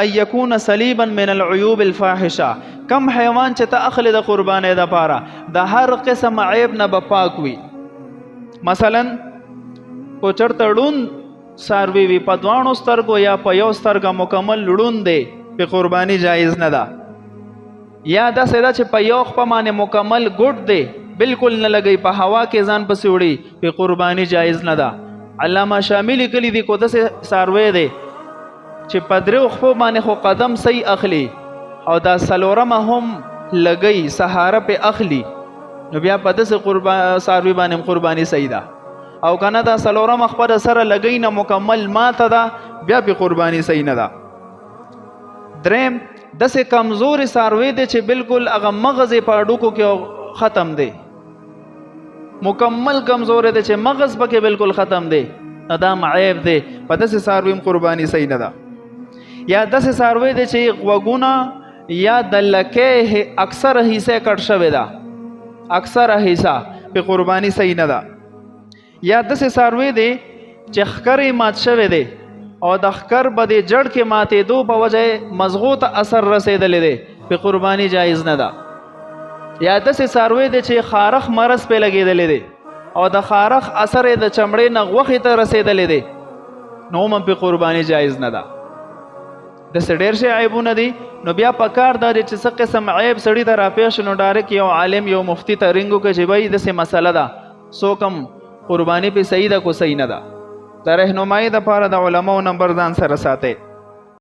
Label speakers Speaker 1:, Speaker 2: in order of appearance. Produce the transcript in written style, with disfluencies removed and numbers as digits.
Speaker 1: ان یکون سلیبا من العیوب الفاحشه، کم حیوان چې ته اخلی د قربانی د پاره د هر قسم عیب نه به پاک وي. مثلا کو چرته ړوند څاروي وي په دواړو سترګو یا په یو سترګه مکمل ړوند دی په قربانی جایز نه ده. یا داسې ده چې په یو خپه باندې مکمل ګوټ دی بالکل نه لګي په هوا کې ځان پسې وړي په قربانی جایز نه ده. علامه شاملی کلی دی کو داسې څاروی دی چې په درېو خپو باندې خو قدم صحیح اخلي او دا څلورمه هم لګي سهاره په اخلي، نو بیا په داسې څاروي باندې قرباني صحیح ده. او کنه دا څلورمه خپه د سره لګي نه مکمل ماته ده بیا په قرباني صحیح نه ده. دریم داسې کمزوري څاروی دی چې بالکل هغه مغز یې په هډوکو کې ختم دی، مکمل کمزور دی چې مغز پکې بالکل ختم دی، دا عیب دی، په داسې څاروي هم قرباني صحیح نه ده. یا داسې څاروی دی چې غوږونه یا د لکۍ اکثر حصه کټ شوې ده، اکثر حصه په قرباني صحیح نه ده. یا داسې څاروی دی چې ښکر یې مات شوی دی او د ښکر به د جړ کې ماتېدو په وجه مزغو ته اثر رسېدلی دی، په قرباني جایز نه ده. یا داسې څاروی دی چې خارخ مرض پې لګېدلی دی او د خارخ اثر یې د چمړې نه غوښې ته رسېدلی دی، نو هم په قرباني جایز نه ده. داسې ډېر شی عیبونه دي. نو بیا په کار دا دی چې څه قسم عیب سړي ته راپېښ نو ډایرکټ یو عالم یو مفتي ته رنګ وکړي چې بھائی داسې مسله ده، څوک هم قرباني پې صحیح ده کو صحیح نه ده. د رهنمایي دپاره د علماو نمبر ځان سره ساتئ.